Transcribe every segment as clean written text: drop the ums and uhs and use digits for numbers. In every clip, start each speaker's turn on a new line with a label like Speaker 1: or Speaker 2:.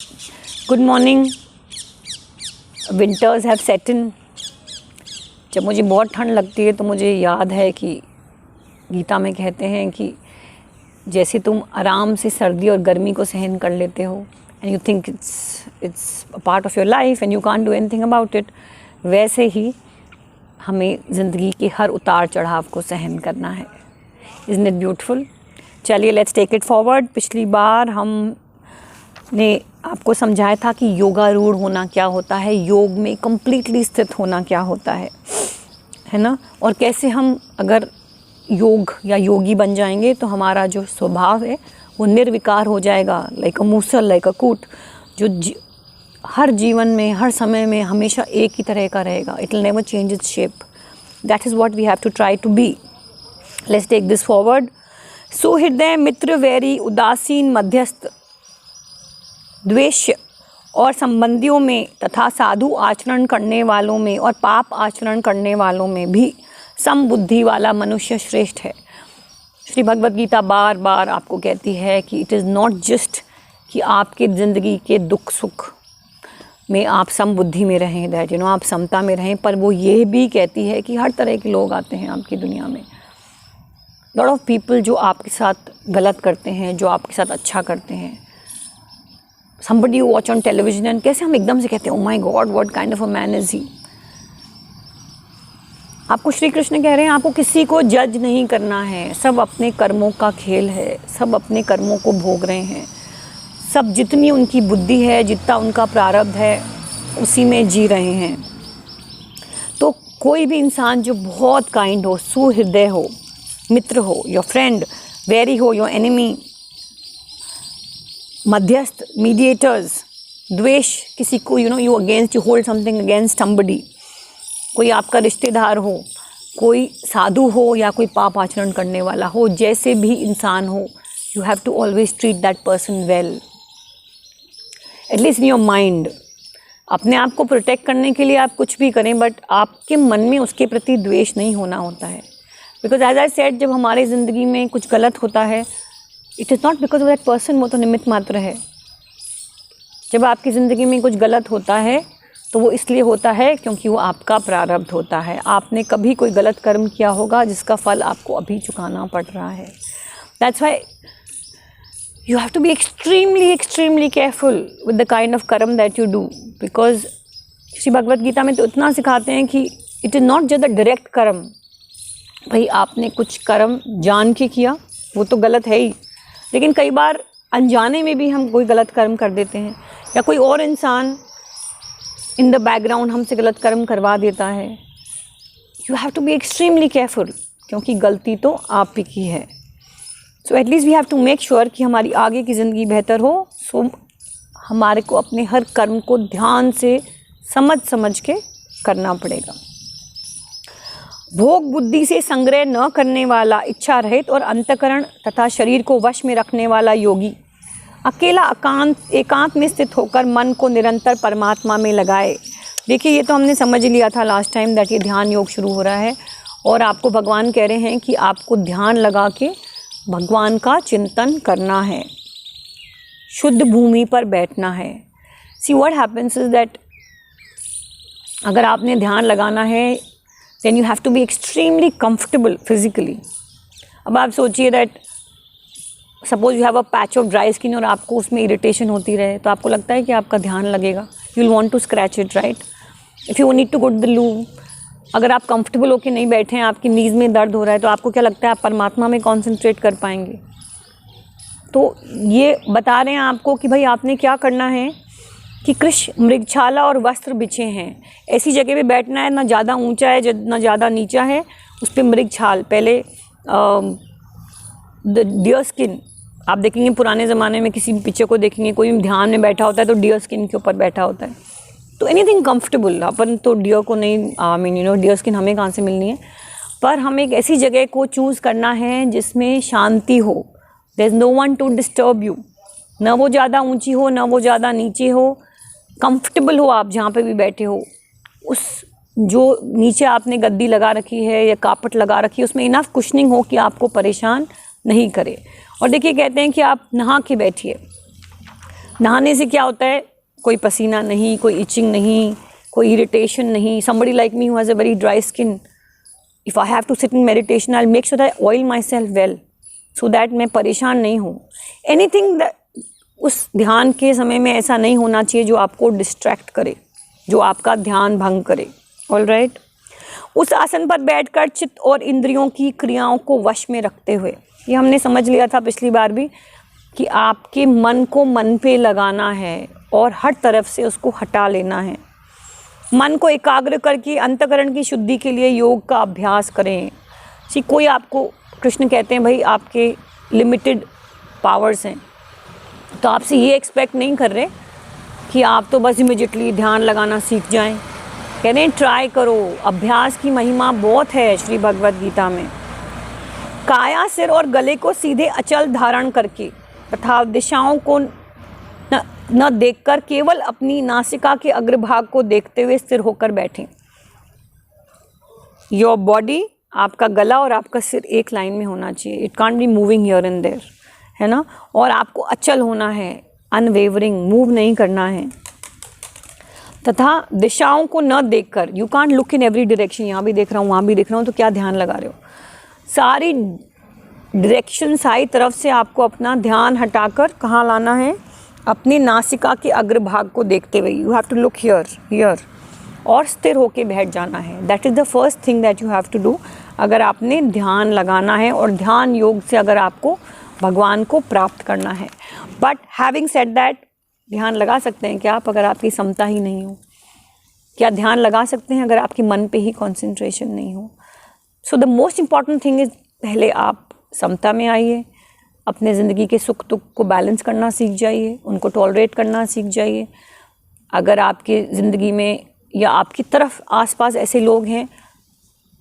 Speaker 1: Good morning. Winters have set in. जब मुझे बहुत ठंड लगती है तो मुझे याद है कि गीता में कहते हैं कि जैसे तुम आराम से सर्दी और गर्मी को सहन कर लेते हो and you think it's a part of your life and you can't do anything about it, वैसे ही हमें ज़िंदगी के हर उतार चढ़ाव को सहन करना है। Isn't it beautiful? चलिए लेट्स टेक इट फॉरवर्ड। पिछली बार हमने आपको समझाया था कि योगारूढ़ होना क्या होता है, योग में कम्प्लीटली स्थित होना क्या होता है ना, और कैसे हम अगर योग या योगी बन जाएंगे तो हमारा जो स्वभाव है वो निर्विकार हो जाएगा, लाइक अ मूसल, लाइक अ कूट, जो हर जीवन में हर समय में हमेशा एक ही तरह का रहेगा। It will never change its shape. That is what we have to try to be. Let's take this forward. सुहृदय, मित्र, वैरी, उदासीन, मध्यस्थ, द्वेष्य और संबंधियों में तथा साधु आचरण करने वालों में और पाप आचरण करने वालों में भी समबुद्धि वाला मनुष्य श्रेष्ठ है। श्री भगवद गीता बार बार आपको कहती है कि इट इज़ नॉट जस्ट कि आपके ज़िंदगी के दुख सुख में आप समबुद्धि में रहें, दैट आप समता में रहें, पर वो ये भी कहती है कि हर तरह के लोग आते हैं आपकी दुनिया में। लॉट ऑफ पीपल जो आपके साथ गलत करते हैं, जो आपके साथ अच्छा करते हैं। somebody you watch on television and कैसे हम एकदम से कहते हैं, oh my God, what kind of a man is he? आपको श्री कृष्ण कह रहे हैं आपको किसी को जज नहीं करना है, सब अपने कर्मों का खेल है, सब अपने कर्मों को भोग रहे हैं, सब जितनी उनकी बुद्धि है, जितना उनका प्रारब्ध है, उसी में जी रहे हैं। तो कोई भी इंसान जो बहुत काइंड हो, सुहृदय हो, मित्र हो, योर फ्रेंड, वेरी हो, योर एनिमी, मध्यस्थ, मीडिएटर्स, द्वेष, किसी को you against, you hold something against somebody, कोई आपका रिश्तेदार हो, कोई साधु हो या कोई पाप आचरण करने वाला हो, जैसे भी इंसान हो, you have to always treat that person well, at least in your mind. अपने आप को प्रोटेक्ट करने के लिए आप कुछ भी करें, बट आपके मन में उसके प्रति द्वेष नहीं होना होता है। बिकॉज एज आई सेड, जब हमारे ज़िंदगी में कुछ गलत होता है, it is not because of that person, वो तो निमित्त मात्र है। जब आपकी ज़िंदगी में कुछ गलत होता है तो वो इसलिए होता है क्योंकि वो आपका प्रारब्ध होता है। आपने कभी कोई गलत कर्म किया होगा जिसका फल आपको अभी चुकाना पड़ रहा है। That's why you have to be extremely careful with the kind of karma that you do. Because Shri Bhagavad Gita में तो इतना सिखाते हैं कि it is not just the direct karma. भाई आपने कुछ कर्म जान के किया, वो तो गलत है ही, लेकिन कई बार अनजाने में भी हम कोई गलत कर्म कर देते हैं, या कोई और इंसान इन द बैकग्राउंड हमसे गलत कर्म करवा देता है। You have to be extremely careful, क्योंकि गलती तो आप ही की है। So at least we have to make sure कि हमारी आगे की ज़िंदगी बेहतर हो। सो हमारे को अपने हर कर्म को ध्यान से समझ के करना पड़ेगा। भोग बुद्धि से संग्रह न करने वाला, इच्छा रहित और अंतःकरण तथा शरीर को वश में रखने वाला योगी अकेला एकांत में स्थित होकर मन को निरंतर परमात्मा में लगाए। देखिए, ये तो हमने समझ लिया था लास्ट टाइम दैट ये ध्यान योग शुरू हो रहा है और आपको भगवान कह रहे हैं कि आपको ध्यान लगा के भगवान का चिंतन करना है, शुद्ध भूमि पर बैठना है। See what happens is that अगर आपने ध्यान लगाना है, then you have to be extremely comfortable physically. अब आप सोचिए that suppose you have a patch of dry skin और आपको उसमें irritation होती रहे, तो आपको लगता है कि आपका ध्यान लगेगा? You will want to scratch it, right? If you need to go to the loo, अगर आप comfortable होके नहीं बैठे हैं, आपकी नीज़ में दर्द हो रहा है, तो आपको क्या लगता है आप परमात्मा में concentrate कर पाएंगे? तो ये बता रहे हैं आपको कि भाई आपने क्या करना है कि कृष्ण मृगछाला और वस्त्र बिछे हैं, ऐसी जगह पे बैठना है, ना ज़्यादा ऊंचा है ना ज़्यादा नीचा है, उस पर मृगछाल, पहले डियर स्किन। आप देखेंगे पुराने ज़माने में किसी पिक्चर को देखेंगे, कोई ध्यान में बैठा होता है तो डियर स्किन के ऊपर बैठा होता है। तो एनीथिंग कंफर्टेबल, अपन तो डियर को नहीं, डियर स्किन हमें कहाँ से मिलनी है, पर हमें एक ऐसी जगह को चूज़ करना है जिसमें शांति हो, there is no one to disturb you, ना वो ज़्यादा ऊँची हो ना वो ज़्यादा नीचे हो, कंफर्टेबल हो आप जहाँ पे भी बैठे हो। उस जो नीचे आपने गद्दी लगा रखी है या कार्पेट लगा रखी है, उसमें इनफ कुशनिंग हो कि आपको परेशान नहीं करे। और देखिए, कहते हैं कि आप नहा के बैठिए, नहाने से क्या होता है, कोई पसीना नहीं, कोई इचिंग नहीं, कोई इरिटेशन नहीं. Somebody like me who has a very dry skin, if I have to sit in meditation, I'll make sure that I oil myself well so that मैं परेशान नहीं हूँ. Anything that उस ध्यान के समय में ऐसा नहीं होना चाहिए जो आपको डिस्ट्रैक्ट करे, जो आपका ध्यान भंग करे. All right. उस आसन पर बैठकर चित्त और इंद्रियों की क्रियाओं को वश में रखते हुए, ये हमने समझ लिया था पिछली बार भी कि आपके मन को मन पे लगाना है और हर तरफ से उसको हटा लेना है. मन को एकाग्र करके अंतःकरण की शुद्धि के लिए योग का अभ्यास करें. कोई आपको, कृष्ण कहते हैं भाई आपके लिमिटेड पावर्स हैं, तो आपसे ये एक्सपेक्ट नहीं कर रहे कि आप तो बस इमीडिएटली ध्यान लगाना सीख जाएं. कह रहे हैं ट्राई करो, अभ्यास की महिमा बहुत है श्री भगवद गीता में. काया, सिर और गले को सीधे अचल धारण करके तथा दिशाओं को न देखकर केवल अपनी नासिका के अग्रभाग को देखते हुए स्थिर होकर बैठें. योर बॉडी, आपका गला और आपका सिर एक लाइन में होना चाहिए. It can't be moving here and there, है ना. और आपको अचल होना है, अनवेवरिंग, मूव नहीं करना है. तथा दिशाओं को न देखकर, you can't look in every direction, यहाँ भी देख रहा हूँ, वहाँ भी देख रहा हूँ, तो क्या ध्यान लगा रहे हो. सारी डायरेक्शन, सारी तरफ से आपको अपना ध्यान हटाकर कहाँ लाना है, अपनी नासिका के अग्रभाग को देखते हुए. You have to look here और स्थिर होके बैठ जाना है. That is the first thing that you have to do अगर आपने ध्यान लगाना है और ध्यान योग से अगर आपको भगवान को प्राप्त करना है. बट हैविंग सेड दैट, ध्यान लगा सकते हैं क्या आप अगर आपकी समता ही नहीं हो? क्या ध्यान लगा सकते हैं अगर आपके मन पे ही कंसंट्रेशन नहीं हो? So the most important thing is, पहले आप समता में आइए, अपने ज़िंदगी के सुख दुख को बैलेंस करना सीख जाइए, उनको टॉलरेट करना सीख जाइए. अगर आपकी ज़िंदगी में या आपकी तरफ आसपास ऐसे लोग हैं,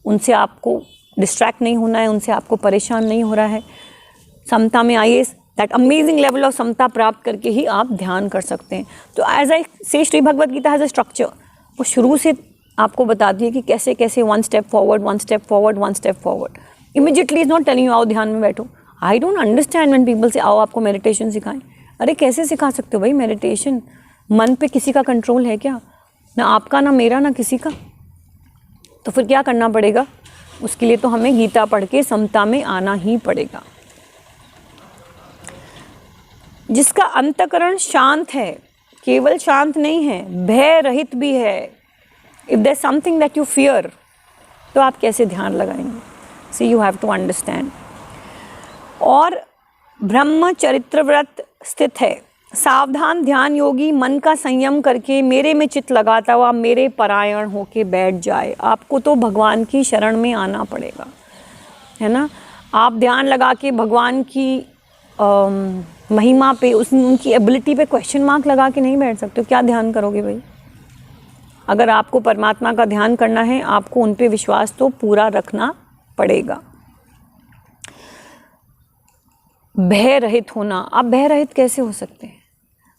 Speaker 1: उनसे आपको डिस्ट्रैक्ट नहीं होना है, उनसे आपको परेशान नहीं हो रहा है. समता में आइए. दैट अमेजिंग लेवल ऑफ समता प्राप्त करके ही आप ध्यान कर सकते हैं. तो as I say, Shri Bhagavad Gita has a structure. वो शुरू से आपको बताती है कि कैसे कैसे one step forward, one step forward, one step forward. Immediately is not telling you आओ ध्यान में बैठो. I don't understand when people say आओ आपको मेडिटेशन सिखाएं. अरे कैसे सिखा सकते हो भाई मेडिटेशन? मन पे किसी का कंट्रोल है क्या? ना आपका, ना मेरा, ना किसी का. तो फिर क्या करना पड़ेगा? उसके लिए तो हमें गीता पढ़ के समता में आना ही पड़ेगा. जिसका अंतःकरण शांत है, केवल शांत नहीं है, भय रहित भी है. If there something that you fear, तो आप कैसे ध्यान लगाएंगे? See, you have to understand. और ब्रह्मचरित्र व्रत स्थित है. सावधान ध्यान योगी मन का संयम करके मेरे में चित्त लगाता हुआ मेरे परायण होके बैठ जाए. आपको तो भगवान की शरण में आना पड़ेगा, है ना. आप ध्यान लगा के भगवान की महिमा पे, उनकी एबिलिटी पे क्वेश्चन मार्क लगा के नहीं बैठ सकते. क्या ध्यान करोगे भाई? अगर आपको परमात्मा का ध्यान करना है, आपको उन पे विश्वास तो पूरा रखना पड़ेगा. भय रहित होना. आप भय रहित कैसे हो सकते हैं?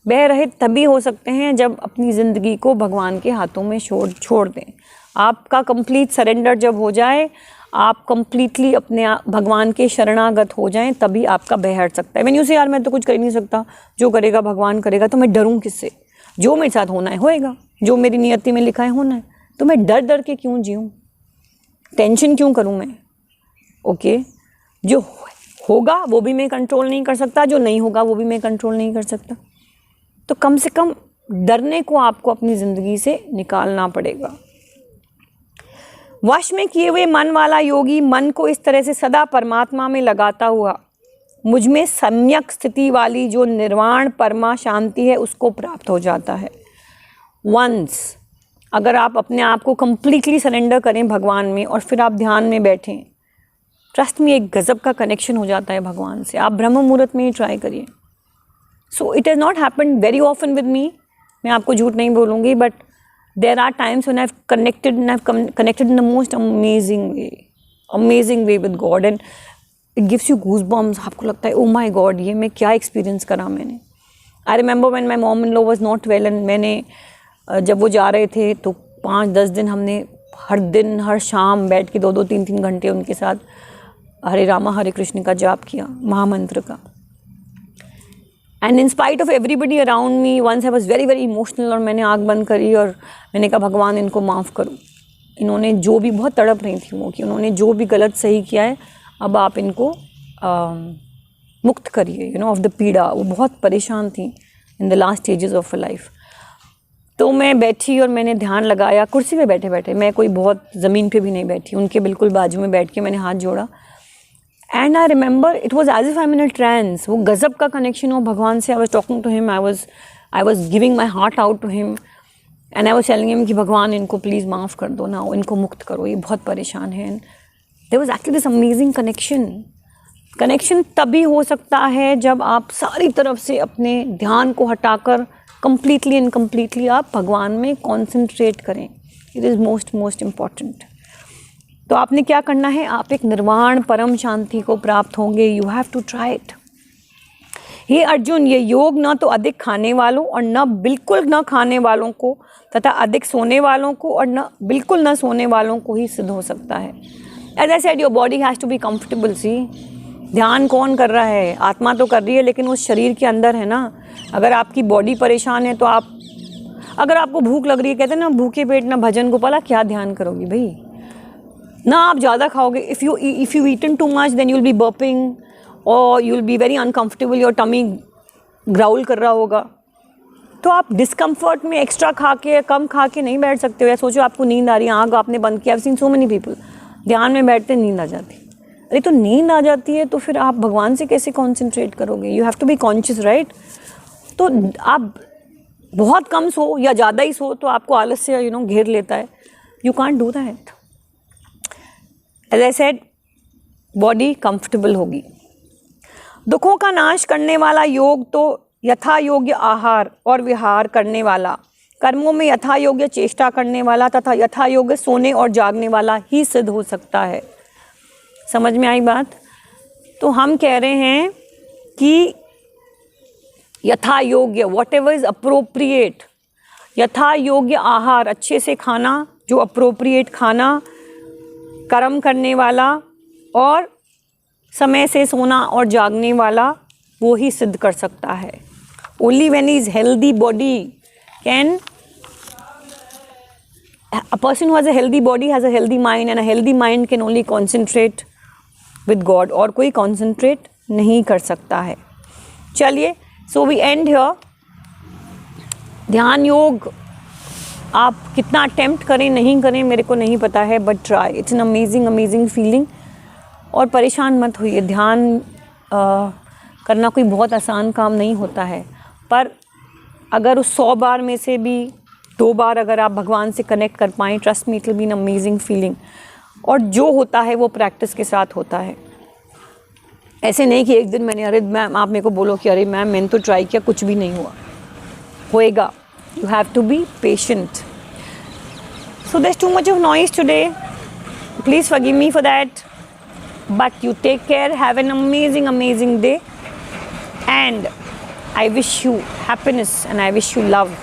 Speaker 1: भय रहित तभी हो सकते हैं जब अपनी ज़िंदगी को भगवान के हाथों में छोड़ दें. आपका कंप्लीट सरेंडर जब हो जाए, आप कंप्लीटली अपने भगवान के शरणागत हो जाएं, तभी आपका भय हट सकता है. मैंने उसे, यार मैं तो कुछ कर ही नहीं सकता, जो करेगा भगवान करेगा, तो मैं डरूं किससे? जो मेरे साथ होना है होएगा, जो मेरी नियति में लिखा है होना है, तो मैं डर डर के क्यों जीऊँ? टेंशन क्यों करूँ मैं? ओके, जो होगा वो भी मैं कंट्रोल नहीं कर सकता, जो नहीं होगा वो भी मैं कंट्रोल नहीं कर सकता. तो कम से कम डरने को आपको अपनी ज़िंदगी से निकालना पड़ेगा. वश में किए हुए मन वाला योगी मन को इस तरह से सदा परमात्मा में लगाता हुआ मुझ में सम्यक स्थिति वाली जो निर्वाण परमा शांति है उसको प्राप्त हो जाता है. वंस अगर आप अपने आप को कंप्लीटली सरेंडर करें भगवान में और फिर आप ध्यान में बैठें, ट्रस्ट में एक गज़ब का कनेक्शन हो जाता है भगवान से. आप ब्रह्म मुहूर्त में ही ट्राई करिए. So it has not happened very often with me, मैं आपको झूठ नहीं बोलूँगी, but there are times when I've connected in the most amazing way with God, and it gives you goosebumps. आपको लगता है oh my God, ये मैं क्या एक्सपीरियंस करा मैंने. I remember when my mom-in-law was not well, and मैंने जब वो जा रहे थे तो 5-10 दिन हमने हर दिन हर शाम बैठ के 2-2 3-3 घंटे उनके साथ हरे रामा हरे कृष्ण का जाप किया, महामंत्र का. And in spite of everybody around me once I was very very emotional, और मैंने आँख बंद करी और मैंने कहा भगवान इनको माफ़ करो, इन्होंने जो भी, बहुत तड़प रही थी वो कि उन्होंने जो भी गलत सही किया है अब आप इनको मुक्त करिए, यू नो, ऑफ द पीड़ा। वो बहुत परेशान थी in the last stages of a life. तो मैं बैठी और मैंने ध्यान लगाया, कुर्सी पे बैठे बैठे, मैं कोई बहुत ज़मीन पे भी नहीं बैठी, उनके बिल्कुल बाजू में बैठ के मैंने हाथ जोड़ा। And I remember it was as if I am in a trance. वो गज़ब का कनेक्शन हो भगवान से। I was talking to him, I was giving my heart out to him and I was telling him कि भगवान इनको please माफ़ कर दो ना, इनको मुक्त करो, ये बहुत परेशान है। And there was actually this amazing connection तभी हो सकता है जब आप सारी तरफ से अपने ध्यान को हटाकर कम्प्लीटली एंड कम्प्लीटली आप भगवान में कॉन्सेंट्रेट करें। It is most important. तो आपने क्या करना है, आप एक निर्वाण परम शांति को प्राप्त होंगे। You have to try it. हे अर्जुन, ये योग न तो अधिक खाने वालों और न बिल्कुल न खाने वालों को तथा अधिक सोने वालों को और न बिल्कुल न सोने वालों को ही सिद्ध हो सकता है। As I said, your body has to be comfortable. See, ध्यान कौन कर रहा है? आत्मा तो कर रही है, लेकिन उस शरीर के अंदर है ना। अगर आपकी बॉडी परेशान है तो आप, अगर आपको भूख लग रही है, कहते हैं ना भूखे पेट ना भजन गोपाला, क्या ध्यान करोगी भाई? ना आप ज़्यादा खाओगे, if you eaten too much then you will be burping और you will be very uncomfortable, your tummy growl कर रहा होगा। तो आप डिस्कम्फर्ट में एक्स्ट्रा खा के, कम खा के नहीं बैठ सकते हो। या सोचो आपको नींद आ रही है, आँख आपने बंद किया। I have seen so many people, ध्यान में बैठते नींद आ जाती। अरे तो नींद आ जाती है तो फिर आप भगवान से कैसे कॉन्सेंट्रेट करोगे? You have to be conscious, right? तो आप बहुत कम सो या ज़्यादा ही सो तो आपको आलस्य घेर लेता है। You can't do that. As I said, body comfortable होगी। दुखों का नाश करने वाला योग तो यथा योग्य आहार और विहार करने वाला, कर्मों में यथा योग्य चेष्टा करने वाला तथा यथा योग्य सोने और जागने वाला ही सिद्ध हो सकता है। समझ में आई बात? तो हम कह रहे हैं कि यथा योग्य, वॉट एवर इज अप्रोप्रिएट, यथा योग्य आहार, अच्छे से खाना, जो अप्रोप्रिएट खाना, कर्म करने वाला और समय से सोना और जागने वाला, वो ही सिद्ध कर सकता है। Only when is healthy body can, a person who has a healthy body has a healthy mind, and a healthy mind can only concentrate with God, और कोई concentrate नहीं कर सकता है। चलिए, so we end here। ध्यान योग आप कितना अटेम्प्ट करें नहीं करें मेरे को नहीं पता है, but try, it's an amazing feeling. और परेशान मत होइए, ध्यान करना कोई बहुत आसान काम नहीं होता है, पर अगर उस 100 बार में से भी 2 बार अगर आप भगवान से कनेक्ट कर पाएँ, trust me, it will be an amazing feeling. और जो होता है वो प्रैक्टिस के साथ होता है। ऐसे नहीं कि एक दिन मैंने, अरे मैम आप मेरे को बोलो कि अरे मैम मैंने तो ट्राई किया, कुछ भी नहीं हुआ। होएगा। You have to be patient. So there is too much of noise today, please forgive me for that, but you take care, have an amazing day, and I wish you happiness and I wish you love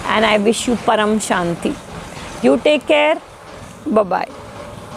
Speaker 1: and I wish you param shanti. You take care. Bye bye.